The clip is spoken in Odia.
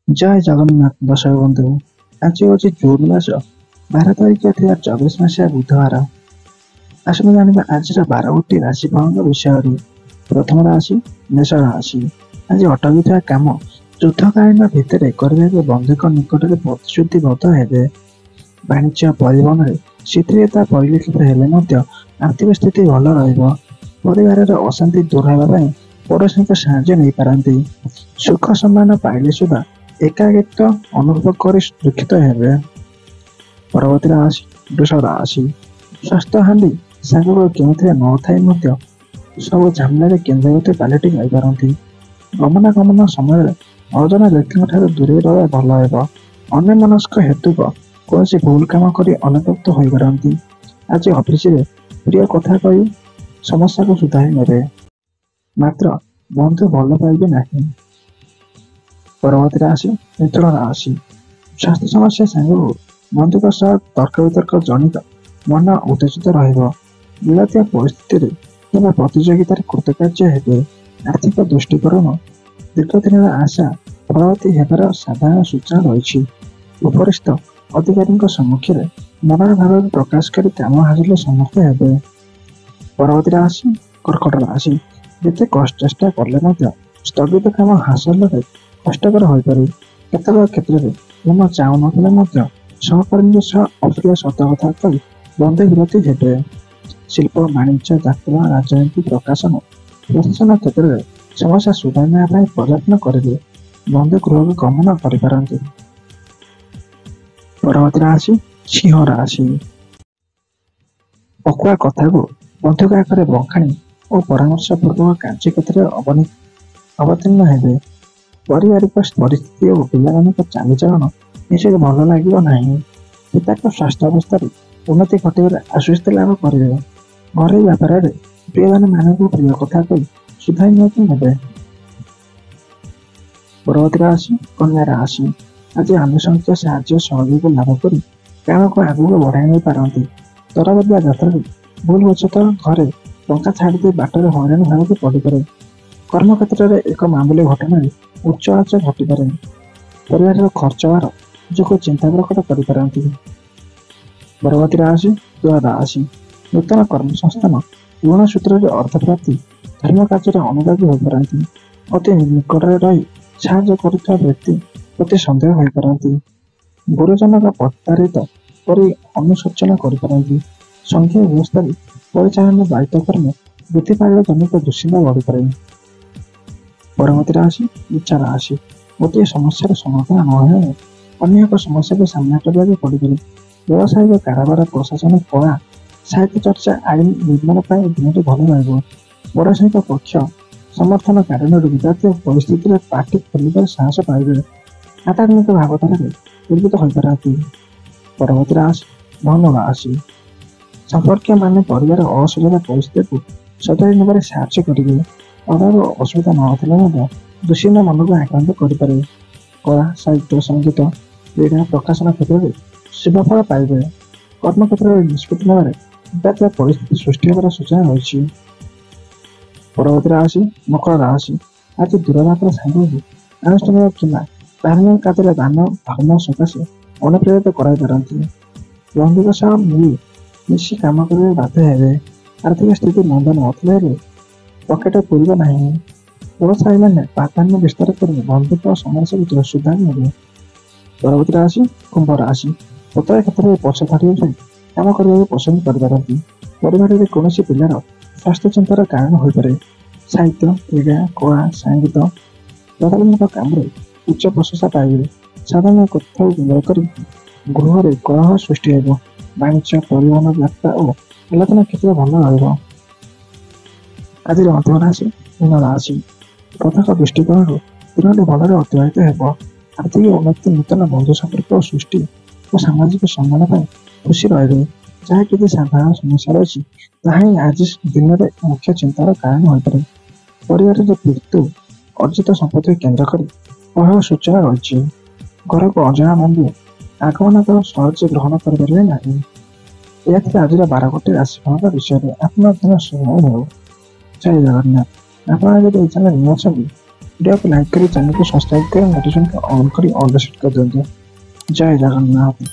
ଜୟ ଜଗନ୍ନାଥ ଦର୍ଶକ ବନ୍ଧୁ। ଆଜି ହେଉଛି ଜୁନ ମାସ 12 ତାରିଖ 2024 ମସିହା ବୁଧବାର। ଆସନ୍ତୁ ଜାଣିବା ଆଜିର 12ଗୋଟି ରାଶିଫଳଙ୍କ ବିଷୟରେ। ପ୍ରଥମ ରାଶି ମେଷ ରାଶି। ଆଜି ଅଟକିଥିବା କାମ ଯୁଦ୍ଧକାଳୀନ ଭିତରେ କରିବାକୁ ବନ୍ଧୁଙ୍କ ନିକଟରେ ପ୍ରତିଶ୍ରୁତିବଦ୍ଧ ହେବେ। ବାଣିଜ୍ୟ ପରିବହନରେ ଶିଥିଳତା ପରିଲକ୍ଷିତ ହେଲେ ମଧ୍ୟ ଆର୍ଥିକ ସ୍ଥିତି ଭଲ ରହିବ। ପରିବାରର ଅଶାନ୍ତି ଦୂର ହେବା ପାଇଁ ପଡ଼ୋଶୀଙ୍କ ସାହାଯ୍ୟ ନେଇପାରନ୍ତି। ସୁଖ ସମ୍ମାନ ପାଇଲେ ସୁଦ୍ଧା ଏକାକିତ୍ୱ ଅନୁଭବ କରି ଦୁଃଖିତ ହେବେ। ପରବର୍ତ୍ତୀ ରାଶି ବୃଷ ରାଶି। ସ୍ୱାସ୍ଥ୍ୟହାନି ସାଙ୍ଗକୁ କେଉଁଥିରେ ନଥାଇ ମଧ୍ୟ ସବୁ ଝାମେଲାରେ କେନ୍ଦ୍ରୀଭୂତ ପାଲଟି ଯାଇପାରନ୍ତି। ଗମନାଗମନ ସମୟରେ ଅଜଣା ବ୍ୟକ୍ତିଙ୍କ ଠାରୁ ଦୂରେଇ ରହିବା ଭଲ ହେବ। ଅନ୍ୟମନସ୍କ ହେତୁକ କୌଣସି ଭୁଲ କାମ କରି ଅନୁତପ୍ତ ହୋଇପାରନ୍ତି। ଆଜି ଅଫିସରେ ପ୍ରିୟ କଥା କହି ସମସ୍ୟାକୁ ସୁଧାରି ନେବେ। ମାତ୍ର ବନ୍ଧୁ ଭଲ ପାଇବେ ନାହିଁ। ପରବର୍ତ୍ତୀ ରାଶି ମିଥୁନ ରାଶି। ସ୍ୱାସ୍ଥ୍ୟ ସମସ୍ୟା ସାଙ୍ଗକୁ ବନ୍ଧୁଙ୍କ ସହ ତର୍କ ବିତର୍କ ଜନିତ ମନ ଉତ୍ତେଜିତ ରହିବ। ବିଳାତୀୟ ପରିସ୍ଥିତିରେ କିମ୍ବା ପ୍ରତିଯୋଗିତାରେ କୃତକାର୍ଯ୍ୟ ହେବେ। ଆର୍ଥିକ ଦୃଷ୍ଟିକୋଣରୁ ଦୀର୍ଘଦିନର ଆଶା ଫଳବତୀ ହେବାର ସାଧାରଣ ସୂଚନା ରହିଛି। ଉପରିସ୍ଥ ଅଧିକାରୀଙ୍କ ସମ୍ମୁଖରେ ମନର ଭାବକୁ ପ୍ରକାଶ କରି କାମ ହାସଲରେ ସମର୍ଥ ହେବେ। ପରବର୍ତ୍ତୀ ରାଶି କର୍କଟ ରାଶି। ଯେତେ ଚେଷ୍ଟା କଲେ ମଧ୍ୟ ସ୍ଥଗିତ କାମ ହାସଲରେ କଷ୍ଟକର ହୋଇପାରେ। କେତେକ କ୍ଷେତ୍ରରେ ମନ ଚାହୁଁନଥିଲେ ମଧ୍ୟ ସହକର୍ମୀଙ୍କ ସହ ଅପ୍ରିୟ ସତ କଥା କହି ବନ୍ଧୁ ବିରୋଧୀ ହେବେ। ଶିଳ୍ପ ବାଣିଜ୍ୟ ଯାତ୍ରା ରାଜନୀତି ପ୍ରକାଶନ ପ୍ରଶାସନ କ୍ଷେତ୍ରରେ ସମସ୍ୟା ସୁଧାରି ନେବା ପାଇଁ ପ୍ରଯତ୍ନ କରିବେ। ବନ୍ଧୁ ଗୃହକୁ ଗମନ କରିପାରନ୍ତି। ପରବର୍ତ୍ତୀ ରାଶି ସିଂହ ରାଶି। ପକୁଆ କଥାକୁ ବନ୍ଧୁଙ୍କ ଆଗରେ ବଖାଣି ଓ ପରାମର୍ଶ ପୂର୍ବକ କାର୍ଯ୍ୟ କ୍ଷେତ୍ରରେ ଅବତୀର୍ଣ୍ଣ ହେବେ। ପାରିବାରିକ ପରିସ୍ଥିତି ଓ ପିଲାମାନଙ୍କ ଚାଲିଚଳନ ନିଜକୁ ଭଲ ଲାଗିବ ନାହିଁ। ପିତାଙ୍କ ସ୍ୱାସ୍ଥ୍ୟାବସ୍ଥାରେ ଉନ୍ନତି ଘଟିବାରେ ଆଶ୍ୱସ୍ତି ଲାଭ କରିବେ। ଘରୋଇ ବ୍ୟାପାରରେ ପ୍ରିୟଜନମାନଙ୍କୁ ପ୍ରିୟ କଥା କହି ସୁଧାରି ନେବେ। ପରବର୍ତ୍ତୀ ରାଶି କନ୍ୟା ରାଶି। ଆଜି ଆନୁଷଙ୍ଗିକ ସାହାଯ୍ୟ ସହଯୋଗ ଲାଭ କରି କାମକୁ ଆଗକୁ ବଢ଼ାଇ ନେଇ ପାରନ୍ତି। ତରବରିଆ ଯାତ୍ରାରେ ଭୁଲବଶତ ଘରେ ଟଙ୍କା ଛାଡ଼ିଦେଇ ବାଟରେ ହଇରାଣ ହେବାକୁ ପଡ଼ିପାରେ। କର୍ମକ୍ଷେତ୍ରରେ ଏକ ମାମୁଲି ଘଟଣାରେ ଉଚ୍ଚ ଆଚ ଘଟିପାରେ। ପରିବାରର ଖର୍ଚ୍ଚ ଭାର ଯୋଗୁଁ ଚିନ୍ତା ପ୍ରକଟ କରିପାରନ୍ତି। ପରବର୍ତ୍ତୀ ରାଶି ତୁଳା ରାଶି। ନୂତନ କର୍ମସଂସ୍ଥାନ ଋଣ ସୂତ୍ରରେ ଅର୍ଥପ୍ରାପ୍ତି ଧର୍ମ କାର୍ଯ୍ୟରେ ଅନୁରାଗୀ ହୋଇପାରନ୍ତି। ଅତି ନିକଟରେ ରହି ସାହାଯ୍ୟ କରୁଥିବା ବ୍ୟକ୍ତି ପ୍ରତି ସନ୍ଦେହ ହୋଇପାରନ୍ତି। ଗୁରୁଜନଙ୍କ ପ୍ରତାରିତ କରି ଅନୁଶୋଚନା କରିପାରନ୍ତି। ସଂଘୀୟ ବ୍ୟବସ୍ଥାରେ ପରିଚାଳନା ଦାୟିତ୍ୱକ୍ରମେ ବୃଦ୍ଧି ପାଇବା ଜନିତ ଦୁଶ୍ଚିନ୍ତା ବଢ଼ିପାରେ। ପରବର୍ତ୍ତୀ ରାଶି ଇଚ୍ଛା ରାଶି। ଗୋଟିଏ ସମସ୍ୟାର ସମାଧାନ ନ ହେଲେ ଅନ୍ୟ ଏକ ସମସ୍ୟାକୁ ସାମ୍ନା କରିବାକୁ ପଡ଼ିପାରେ। ବ୍ୟବସାୟିକ କାରବାର ପ୍ରଶାସନ କଳା ସାହିତ୍ୟ ଚର୍ଚ୍ଚା ଆଇନ ନିର୍ମାଣ ପାଇଁ ଦିନଟି ଭଲ ରହିବ। ପଡ଼ୋଶୀଙ୍କ ପକ୍ଷ ସମର୍ଥନ କାରଣରୁ ବିବାଦୀୟ ପରିସ୍ଥିତିରେ ପାଟି ଖୋଲିବାର ସାହସ ପାଇବେ। ଆଧ୍ୟାତ୍ମିକ ଭାବଧାରାରେ ଉଦ୍ଭୂତ ହୋଇପାରନ୍ତି। ପରବର୍ତ୍ତୀ ରାଶି ଧନୁ ରାଶି। ସମ୍ପର୍କୀୟମାନେ ପରିବାର ଅସୁବିଧା ପରିସ୍ଥିତିକୁ ସଜାଡ଼ି ନେବାରେ ସାହାଯ୍ୟ କରିବେ। ଅଭାବ ଅସୁବିଧା ନଥିଲେ ମଧ୍ୟ ଦୁଶ୍ଚିନ୍ତା ମନକୁ ଆକ୍ରାନ୍ତ କରିପାରେ। କଳା ସାହିତ୍ୟ ସଙ୍ଗୀତ କ୍ରୀଡ଼ା ପ୍ରକାଶନ କ୍ଷେତ୍ରରେ ଶୁଭଫଳ ପାଇବେ। କର୍ମକ୍ଷେତ୍ରରେ ନିଷ୍ପତ୍ତି ନେବାରେ ବିବାଦୀୟ ପରିସ୍ଥିତି ସୃଷ୍ଟି ହେବାର ସୂଚନା ରହିଛି। ପରବର୍ତ୍ତୀ ରାଶି ମକର ରାଶି। ଆଜି ଦୂରଯାତ୍ରା ସାଙ୍ଗକୁ ଆନୁଷ୍ଠାନିକ କିମ୍ବା ଧାର୍ମିକ କାର୍ଯ୍ୟରେ ଦାନ ଧର୍ମ ସକାଶେ ଅନୁପ୍ରେରିତ କରାଇପାରନ୍ତି। ବନ୍ଧୁଙ୍କ ସହ ମିଶି କାମ କରିବାକୁ ବାଧ୍ୟ ହେବେ। ଆର୍ଥିକ ସ୍ଥିତି ମନ୍ଦ ନଥିଲେ ହେଲେ ପକେଟ ପୁରିବ ନାହିଁ। ବ୍ୟବସାୟୀମାନେ ପ୍ରାଧାନ୍ୟ ବିସ୍ତାର କରି ବନ୍ଧୁଙ୍କ ସମସ୍ୟାକୁ ସୁଧାରି ନେବେ। ପରବର୍ତ୍ତୀ ରାଶି କୁମ୍ଭ ରାଶି। ପ୍ରତ୍ୟେକ କ୍ଷେତ୍ରରେ ପଛ ଧାଡ଼ିରେ ରହି କାମ କରିବାକୁ ପସନ୍ଦ କରିପାରନ୍ତି। ପରିବାରରେ କୌଣସି ପିଲାର ସ୍ୱାସ୍ଥ୍ୟ ଚିନ୍ତାର କାରଣ ହୋଇପାରେ। ସାହିତ୍ୟ କ୍ରୀଡ଼ା କଳା ସଙ୍ଗୀତ ପ୍ରଧାନଙ୍କ କାମରେ ଉଚ୍ଚ ପ୍ରଶଂସା ପାଇବେ। ସାଧାରଣ କଥାକୁ କେନ୍ଦ୍ର କରି ଗୃହରେ କଳହ ସୃଷ୍ଟି ହେବ। ବାଣିଜ୍ୟ ପରିବହନ ଯାତ୍ରା ଓ ଆଲୋଚନା କ୍ଷେତ୍ର ଭଲ ରହିବ। ଆଜିର ଅନ୍ତିମ ରାଶି ମୀନ ରାଶି। ପ୍ରଥମ ଦୃଷ୍ଟିକୋଣରୁ ଦିନଟି ଭଲରେ ଅତିବାହିତ ହେବ। ଆର୍ଥିକ ଉନ୍ନତି ନୂତନ ବନ୍ଧୁ ସମ୍ପର୍କ ସୃଷ୍ଟି ଓ ସାମାଜିକ ସମ୍ମାନ ପାଇଁ ଖୁସି ରହିବେ। ଯାହା କିଛି ସାଧାରଣ ସମସ୍ୟା ରହିଛି ତାହା ହିଁ ଆଜି ଦିନରେ ମୁଖ୍ୟ ଚିନ୍ତାର କାରଣ ହୋଇପାରେ। ପରିବାରରେ ମୃତ୍ୟୁ ଅର୍ଜିତ ସମ୍ପତ୍ତିକୁ କେନ୍ଦ୍ର କରି କଳହ ସୂଚନା ରହିଛି। ଘରକୁ ଅଜଣା ବନ୍ଧୁ ଆଗମନ ସହଜେ ଗ୍ରହଣ କରିପାରିବେ ନାହିଁ। ଏହା ଥିଲା ଆଜିର 12ଗୋଟି ରାଶିଫଳଙ୍କ ବିଷୟରେ। ଆପଣଙ୍କ ଦିନ ଶୁଭ ହେଉ। ଜୟ ଜଗନ୍ନାଥ। ଆପଣ ଯଦି ଏହି ଚ୍ୟାନେଲ ନୂଆ ଅଛନ୍ତି वीडियो को लाइक करें, चैनल को सब्सक्राइब करें, नोटिफिकेशन को ऑन करें, ऑल द सेट कर देंगे। जय जगन्नाथ।